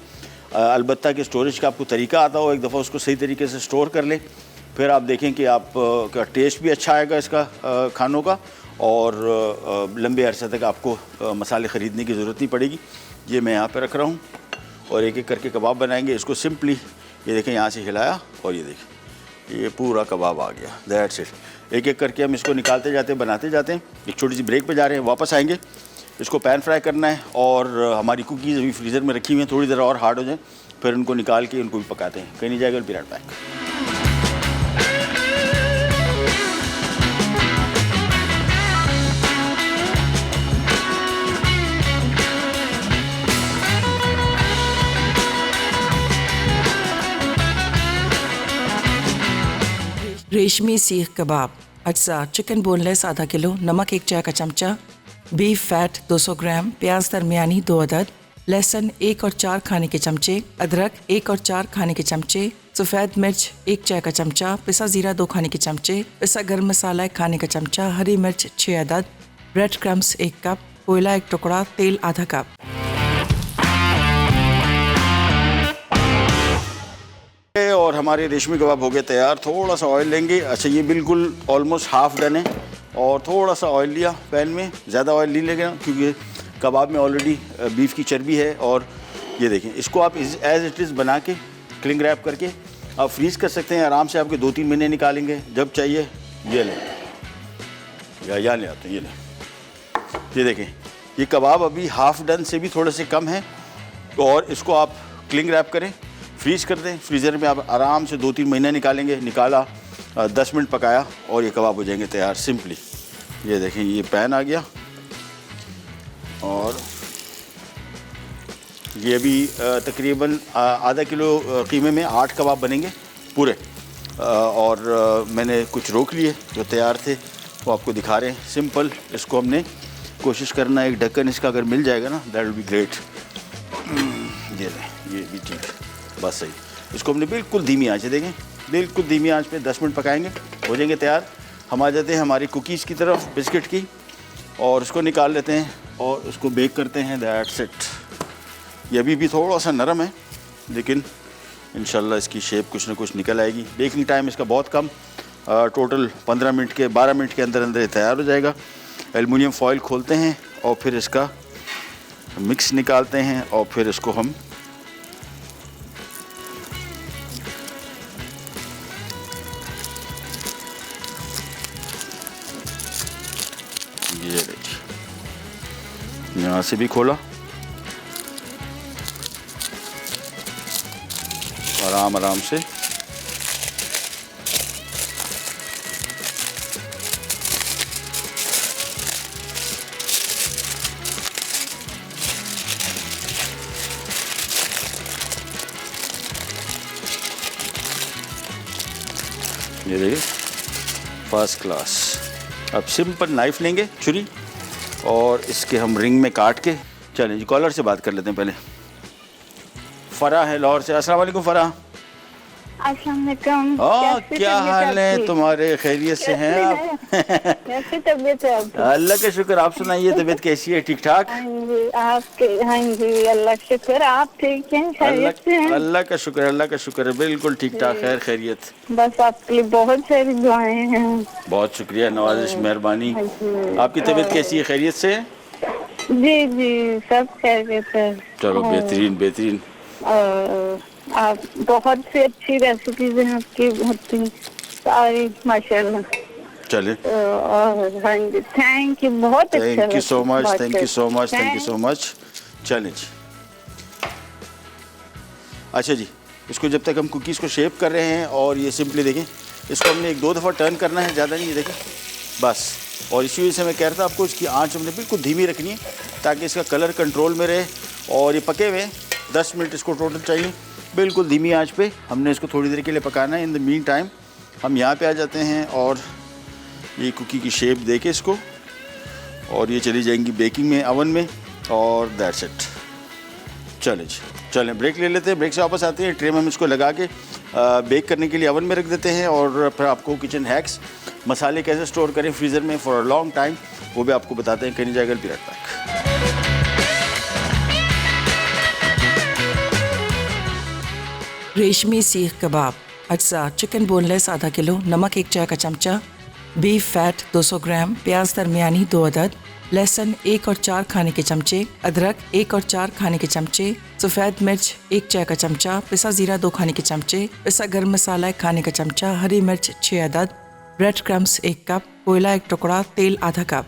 अलबत्ता कि स्टोरेज का आपको तरीका आता हो, एक दफ़ा उसको सही तरीके से स्टोर कर लें, फिर आप देखें कि आप का टेस्ट भी अच्छा आएगा इसका खानों का, और लंबे अरसे तक आपको मसाले ख़रीदने की ज़रूरत नहीं पड़ेगी। ये मैं यहाँ पे रख रहा हूँ और एक एक करके कबाब बनाएंगे। इसको सिंपली ये देखें, यहाँ से हिलाया और ये देखें ये पूरा कबाब आ गया। That's it. एक एक करके हम इसको निकालते जाते हैं, बनाते जाते हैं। एक छोटी सी ब्रेक पे जा रहे हैं, वापस आएंगे। इसको पैन फ्राई करना है, और हमारी कुकीज़ अभी फ्रीज़र में रखी हुई हैं, थोड़ी देर और हार्ड हो जाए फिर उनको निकाल के उनको भी पकाते हैं। कहीं नहीं जाएगा, बी राइट बैक। रेशमी सीख कबाब। अज्जा चिकन बोनलेस आधा किलो, नमक 1 चाय का चमचा, बीफ फैट 200 ग्राम, प्याज दरमियानी 2 अदद, लहसुन 1 और 4 खाने के चमचे, अदरक 1 और 4 खाने के चमचे, सफ़ेद मिर्च 1 चाय का चमचा, पिसा ज़ीरा 2 खाने के चमचे, पिसा गर्म मसाला 1 खाने का चमचा, हरी मिर्च 6 अदद, ब्रेड क्रम्स 1 कप, कोयला 1 टुकड़ा, तेल आधा कप। और हमारे रेशमी कबाब हो गए तैयार। थोड़ा सा ऑयल लेंगे। अच्छा, ये बिल्कुल ऑलमोस्ट हाफ डन है, और थोड़ा सा ऑयल लिया पैन में, ज़्यादा ऑयल नहीं लेंगे क्योंकि कबाब में ऑलरेडी बीफ की चर्बी है। और ये देखें, इसको आप एज़ इट इज़ बना के क्लिंग रैप करके आप फ्रीज़ कर सकते हैं। आराम से आपके 2-3 महीने निकालेंगे जब चाहिए। ये लें, या ले आते हैं, ये लें। ये देखें, ये कबाब अभी हाफ डन से भी थोड़े से कम है, और इसको आप क्लिंग रैप करें, फ्रीज़ कर दें। फ्रीज़र में आप आराम से 2-3 महीने निकालेंगे। निकाला, 10 मिनट पकाया और ये कबाब हो जाएंगे तैयार सिंपली। ये देखें, ये पैन आ गया, और ये भी तकरीबन आधा किलो कीमे में 8 कबाब बनेंगे पूरे। और मैंने कुछ रोक लिए जो तैयार थे, वो आपको दिखा रहे हैं। सिंपल इसको हमने कोशिश करना, एक ढक्कन इसका अगर मिल जाएगा ना, दैट विल बी ग्रेट। ये लें, ये भी ठीक, बस सही। इसको हमने बिल्कुल धीमी आंच, देखें बिल्कुल धीमी आंच पे 10 मिनट पकाएंगे, हो जाएंगे तैयार। हम आ जाते हैं हमारी कुकीज़ की तरफ, बिस्किट की, और इसको निकाल लेते हैं और इसको बेक करते हैं। That's it. ये अभी भी थोड़ा सा नरम है, लेकिन इंशाल्लाह इसकी शेप कुछ ना कुछ निकल आएगी। बेकिंग टाइम इसका बहुत कम, टोटल 15 मिनट के 12 मिनट के अंदर अंदर ये तैयार हो जाएगा। एलुमिनियम फॉइल खोलते हैं और फिर इसका मिक्स निकालते हैं, और फिर इसको हम ये यहाँ से भी खोला, आराम आराम से ये देखिए, फर्स्ट क्लास। अब सिंपल नाइफ लेंगे, छुरी, और इसके हम रिंग में काट के, चलें जी कॉलर से बात कर लेते हैं पहले। फ़रा है लाहौर से। अस्सलाम वालेकुम फ़रा। अस्सलाम वालेकुम। कैसी क्या तबीयत हाल है आपकी? तुम्हारे? खैरियत से हैं आप? कैसी तबीयत है आपकी? अल्लाह का शुक्र। आप सुनाइए, तबीयत कैसी है? ठीक ठाक? हाँ जी, आपके, हाँ जी, अल्लाह का शुक्र। आप ठीक हैं? खैरियत से हैं? अल्लाह का शुक्र, अल्लाह का शुक्र है, बिल्कुल ठीक ठाक, खैर खैरियत। बस आपके लिए बहुत सारी दुआएं हैं। बहुत शुक्रिया, नवाजिश, मेहरबानी। हाँ जी। आपकी तबीयत कैसी है? खैरियत से है? जी जी, सब खैरियत है। चलो, बेहतरीन बेहतरीन। आप बहुत सी अच्छी रेसिपीज हैं आपकी, होती सारी माशाल्लाह। चले, और हाँ जी, थैंक यू, बहुत अच्छा। थैंक यू सो मच, बहुत थैंक यू सो मच, अच्छा। Thank you so much. चलें जी। अच्छा जी, इसको जब तक हम कुकीज़ को शेप कर रहे हैं, और ये सिंपली देखें, इसको हमने 1-2 दफ़ा टर्न करना है, ज़्यादा नहीं, देखें बस। और इसी वजह से मैं कह रहा था आपको, इसकी आंच हमने बिल्कुल धीमी रखनी है ताकि इसका कलर कंट्रोल में रहे। और ये पके हुए 10 मिनट इसको टोटल चाहिए, बिल्कुल धीमी आंच पे हमने इसको थोड़ी देर के लिए पकाना है। इन द मीन टाइम हम यहाँ पे आ जाते हैं और ये कुकी की शेप दे के इसको, और ये चली जाएंगी बेकिंग में, अवन में, और दैट्स इट। चलें जी, चलें ब्रेक ले लेते हैं, ब्रेक से वापस आते हैं। ट्रे में हम इसको लगा के बेक करने के लिए अवन में रख देते हैं, और फिर आपको किचन हैक्स, मसाले कैसे स्टोर करें फ्रीज़र में फॉर अ लॉन्ग टाइम, वो भी आपको बताते हैं। कहीं जाएगा पीरियड तक। रेशमी सीख कबाब, अज्जा चिकन बोनलेस आधा किलो, नमक 1 चाय का चमचा, बीफ फैट 200 ग्राम, प्याज दरमियानी 2 अदद, लहसुन 1 और 4 खाने के चमचे, अदरक 1 और 4 खाने के चमचे, सफ़ेद मिर्च 1 चाय का चमचा, पिसा ज़ीरा 2 खाने के चमचे, पिसा गर्म मसाला 1 खाने का चमचा, हरी मिर्च 6 अदद, ब्रेड क्रम्स 1 कप, कोयला 1 टुकड़ा, तेल आधा कप।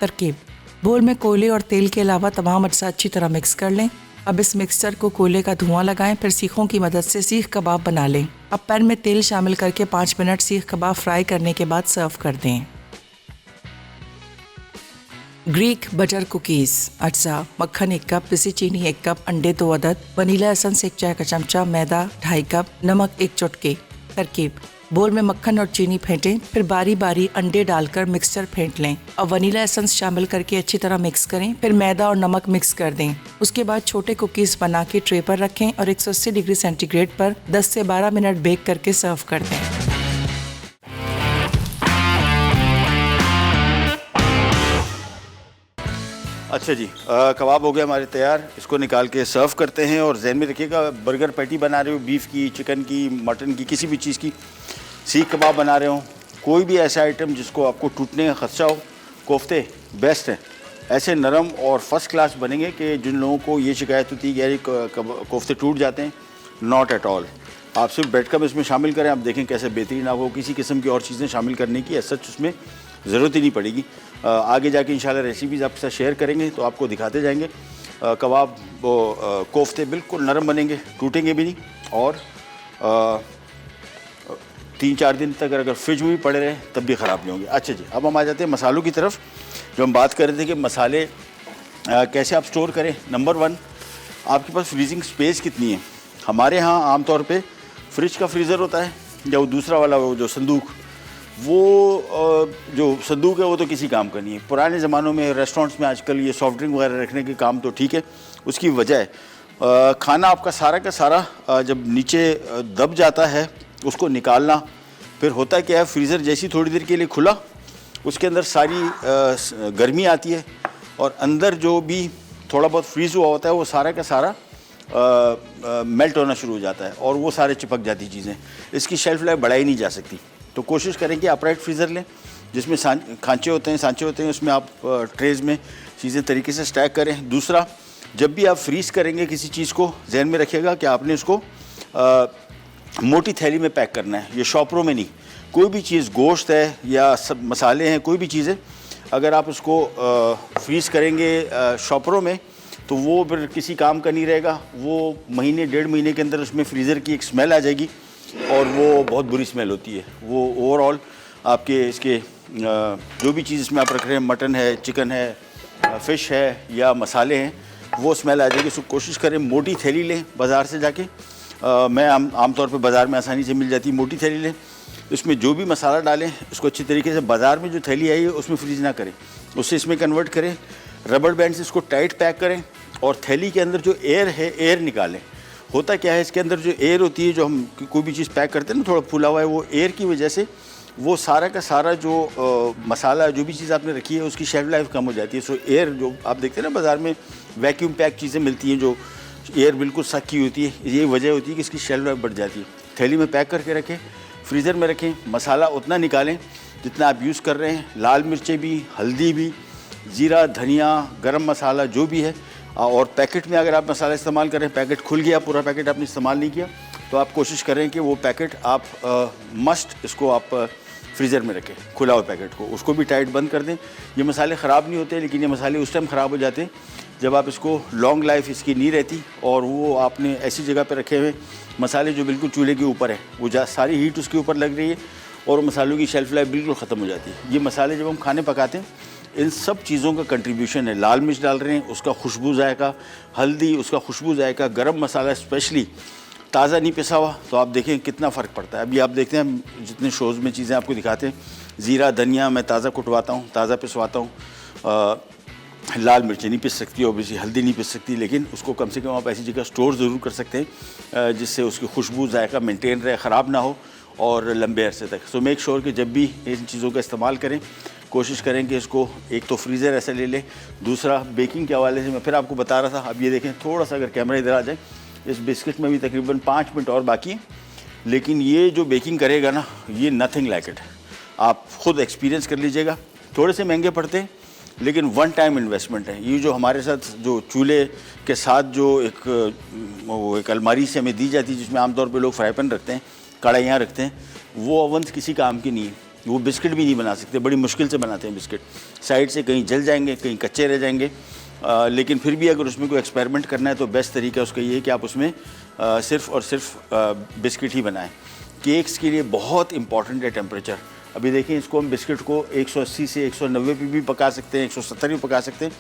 तरकीब: बोल में कोयले और तेल के अलावा तमाम अज्जा अच्छी तरह मिक्स कर लें। अब इस मिक्सचर को कोयले का धुआं लगाएं, फिर सीखों की मदद से सीख कबाब बना लें। अब पैन में तेल शामिल करके 5 मिनट सीख कबाब फ्राई करने के बाद सर्व कर दें। ग्रीक बटर कुकीज़, अज्जा मक्खन 1 कप, पिसी चीनी 1 कप, अंडे 2 अदद, वनीला एसेंस 1 चाय का चमचा, मैदा 2.5 कप, नमक 1 चुटकी। तरकीब: बोल में मक्खन और चीनी फेंटें, फिर बारी बारी अंडे डालकर मिक्सचर फेंट लें। अब वनीला एसेंस शामिल करके अच्छी तरह मिक्स करें, फिर मैदा और नमक मिक्स कर दें। उसके बाद छोटे कुकीज़ बना के ट्रे पर रखें और 180 डिग्री सेंटीग्रेड पर 10 से 12 मिनट बेक करके सर्व कर दें। अच्छा जी, कबाब हो गया हमारे तैयार, इसको निकाल के सर्व करते हैं। और जहन में रखिएगा, बर्गर पैटी बना रहे हो, बीफ की, चिकन की, मटन की, किसी भी चीज़ की, सीख कबाब बना रहे हो, कोई भी ऐसा आइटम जिसको आपको टूटने का खदशा हो, कोफ्ते बेस्ट हैं। ऐसे नरम और फर्स्ट क्लास बनेंगे कि जिन लोगों को ये शिकायत होती है कि यार ये कोफ्ते टूट जाते हैं, नॉट एट ऑल। आप सिर्फ ब्रेड क्रम्ब इसमें शामिल करें, आप देखें कैसे बेहतरीन, आपको किसी किस्म की और चीज़ें शामिल करने की ऐसा उसमें ज़रूरत ही नहीं पड़ेगी। आगे जाके इंशाल्लाह रेसिपीज़ आपके साथ शेयर करेंगे तो आपको दिखाते जाएंगे। कबाब कोफ्ते बिल्कुल नरम बनेंगे, टूटेंगे भी नहीं, और 3-4 दिन तक अगर फ्रिज में भी पड़े रहे तब भी ख़राब नहीं होंगे। अच्छा जी, अब हम आ जाते हैं मसालों की तरफ। जो हम बात कर रहे थे कि मसाले कैसे आप स्टोर करें। नंबर 1, आपके पास फ्रीजिंग स्पेस कितनी है। हमारे यहाँ आमतौर पे फ्रिज का फ्रीज़र होता है, या वो दूसरा वाला वो जो संदूक, वो जो संदूक है वो तो किसी काम का नहीं है। पुराने ज़मानों में रेस्टोरेंट्स में आजकल ये सॉफ्ट ड्रिंक वगैरह रखने के काम तो ठीक है, उसकी वजह है खाना आपका सारा का सारा जब नीचे दब जाता है उसको निकालना। फिर होता क्या है, फ्रीज़र जैसी थोड़ी देर के लिए खुला, उसके अंदर सारी गर्मी आती है, और अंदर जो भी थोड़ा बहुत फ्रीज़ हुआ होता है वो सारा का सारा मेल्ट होना शुरू हो जाता है, और वो सारे चिपक जाती चीज़ें। इसकी शेल्फ़ लाइफ बढ़ाई नहीं जा सकती। तो कोशिश करें कि अपराइट फ्रीज़र लें जिसमें सांचे होते हैं, उसमें आप ट्रेज़ में चीज़ें तरीके से स्टैक करें। दूसरा, जब भी आप फ्रीज़ करेंगे किसी चीज़ को, जहन में रखिएगा कि आपने उसको मोटी थैली में पैक करना है, ये शॉपरों में नहीं। कोई भी चीज़, गोश्त है या सब मसाले हैं, कोई भी चीज़ है, अगर आप उसको फ्रीज़ करेंगे शॉपरों में तो वो फिर किसी काम का नहीं रहेगा। वो महीने 1.5 महीने के अंदर उसमें फ्रीज़र की एक स्मेल आ जाएगी, और वो बहुत बुरी स्मेल होती है। वो ओवरऑल आपके इसके जो भी चीज़ इसमें आप रख रहे हैं, मटन है, चिकन है, फ़िश है या मसाले हैं, वो स्मेल आ जाएगी। सो कोशिश करें मोटी थैली लें बाज़ार से जाके। मैं आमतौर पे बाज़ार में आसानी से मिल जाती है, मोटी थैली लें। इसमें जो भी मसाला डालें उसको अच्छी तरीके से, बाज़ार में जो थैली आई है उसमें फ्रीज़ ना करें, उससे इसमें कन्वर्ट करें। रबड़ बैंड से इसको टाइट पैक करें, और थैली के अंदर जो एयर है एयर निकालें। होता क्या है, इसके अंदर जो एयर होती है, जो हम कोई भी चीज़ पैक करते हैं ना थोड़ा फूला हुआ है, वो एयर की वजह से वो सारा का सारा जो मसाला, जो भी चीज़ आपने रखी है, उसकी शेल्फ लाइफ कम हो जाती है। सो एयर जो आप देखते हैं ना बाज़ार में वैक्यूम पैक चीज़ें मिलती हैं, जो एयर बिल्कुल सक की होती है, ये वजह होती है कि इसकी शेल्फ लाइफ बढ़ जाती है। थैली में पैक करके रखें, फ्रीज़र में रखें, मसाला उतना निकालें जितना आप यूज़ कर रहे हैं, लाल मिर्चें भी, हल्दी भी, ज़ीरा, धनिया, गरम मसाला जो भी है। और पैकेट में अगर आप मसाला इस्तेमाल कर रहे हैं, पैकेट खुल गया, पूरा पैकेट आपने इस्तेमाल नहीं किया, तो आप कोशिश करें कि वो पैकेट आप मस्ट इसको आप फ्रीज़र में रखें, खुला हुआ पैकेट को, उसको भी टाइट बंद कर दें। ये मसाले ख़राब नहीं होते, लेकिन ये मसाले उस टाइम ख़राब हो जाते हैं जब आप इसको लॉन्ग लाइफ इसकी नहीं रहती और वो आपने ऐसी जगह पे रखे हुए मसाले जो बिल्कुल चूल्हे के ऊपर है, वो सारी हीट उसके ऊपर लग रही है और मसालों की शेल्फ लाइफ बिल्कुल ख़त्म हो जाती है। ये मसाले जब हम खाने पकाते हैं, इन सब चीज़ों का कंट्रीब्यूशन है। लाल मिर्च डाल रहे हैं, उसका खुशबू जायका, हल्दी उसका खुशबू जायका, गरम मसाला स्पेशली ताज़ा नहीं पिसा हुआ, तो आप देखें कितना फ़र्क पड़ता है। अभी आप देखते हैं हम जितने शोज़ में चीज़ें आपको दिखाते हैं, ज़ीरा, धनिया मैं ताज़ा कुटवाता हूँ, ताज़ा पिसवाता हूँ। लाल मिर्ची नहीं पिस सकती, ओबियसली हल्दी नहीं पिस सकती, लेकिन उसको कम से कम आप ऐसी जगह स्टोर ज़रूर कर सकते हैं जिससे उसकी खुशबू जायका मेंटेन रहे, ख़राब ना हो और लंबे अरसे तक। सो मेक श्योर कि जब भी इन चीज़ों का इस्तेमाल करें, कोशिश करें कि इसको एक तो फ्रीज़र ऐसा ले लें। दूसरा, बेकिंग के हवाले से मैं फिर आपको बता रहा था, अब ये देखें थोड़ा सा अगर कैमरा इधर आ जाए, इस बिस्किट में भी तकरीबन 5 मिनट और बाकी है, लेकिन ये जो बेकिंग करेगा ना, ये नथिंग लाइक इट। आप ख़ुद एक्सपीरियंस कर लीजिएगा। थोड़े से महंगे पड़ते हैं, लेकिन वन टाइम इन्वेस्टमेंट है। ये जो हमारे साथ जो चूल्हे के साथ जो एक अलमारी से हमें दी जाती है, जिसमें आमतौर पे लोग फ्राई पैन रखते हैं, कढ़ाइयाँ रखते हैं, वो ओवन किसी काम की नहीं है। वो बिस्किट भी नहीं बना सकते, बड़ी मुश्किल से बनाते हैं बिस्किट। साइड से कहीं जल जाएंगे, कहीं कच्चे रह जाएंगे। लेकिन फिर भी अगर उसमें कोई एक्सपेरिमेंट करना है तो बेस्ट तरीका उसका ये है कि आप उसमें सिर्फ़ और सिर्फ बिस्किट ही बनाएं। केक्स के लिए बहुत इंपॉर्टेंट है टेम्परेचर। अभी देखिए, इसको हम बिस्किट को 180 से 190 पे भी पका सकते हैं, 170 भी पका सकते हैं,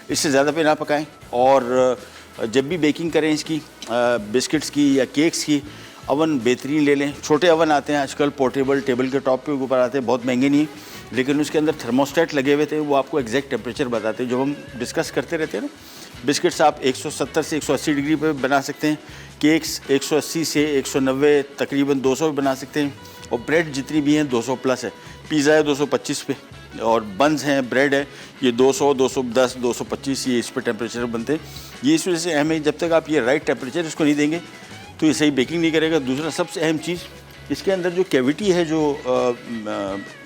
इससे ज़्यादा पे ना पकाएं। और जब भी बेकिंग करें इसकी बिस्किट्स की या केक्स की, अवन बेहतरीन ले लें। छोटे अवन आते हैं आजकल, पोर्टेबल, टेबल के टॉप पे ऊपर आते हैं, बहुत महंगे नहीं, लेकिन उसके अंदर थर्मोस्टेट लगे हुए थे, वो आपको एग्जैक्ट टेम्परेचर बताते हैं। जब हम डिस्कस करते रहते हैं ना, बिस्किट्स आप 170 से 180 डिग्री पे बना सकते हैं, केक्स 180 से 190 तकरीबन 200 बना सकते हैं, और ब्रेड जितनी भी हैं 200 प्लस है। पिज़्ज़ा है 225 पे, और बन्स हैं, ब्रेड है, ये 200, 210, 225 ये इस पर टेम्परेचर बनते हैं। ये इस वजह से अहम है, जब तक आप ये राइट टेम्परेचर इसको नहीं देंगे तो ये सही बेकिंग नहीं करेगा। दूसरा सबसे अहम चीज़, इसके अंदर जो कैविटी है जो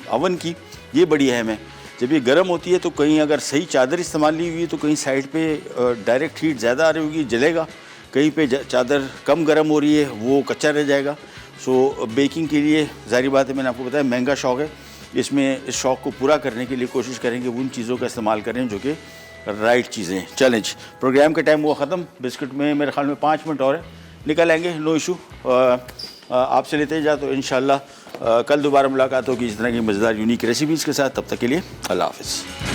अवन की, ये बड़ी अहम है। जब ये गर्म होती है तो कहीं अगर सही चादर इस्तेमाल नहीं हुई तो कहीं साइड पे डायरेक्ट हीट ज़्यादा आ रही होगी, जलेगा। कहीं पे चादर कम गर्म हो रही है, वो कच्चा रह जाएगा। सो बेकिंग के लिए ज़ाहिर बात है, मैंने आपको बताया महंगा शौक़ है, इसमें इस शौक़ को पूरा करने के लिए कोशिश करेंगे उन चीज़ों का इस्तेमाल करें जो कि राइट चीज़ें। चैलेंज प्रोग्राम का टाइम हुआ ख़त्म। बिस्किट में मेरे ख्याल में 5 मिनट और है, निकल आएंगे, नो इशू। आपसे लेते जा तो इंशाल्लाह कल दोबारा मुलाकात होगी इस तरह की मज़ेदार यूनिक रेसिपीज़ के साथ। तब तक के लिए अल्लाह हाफ़िज़।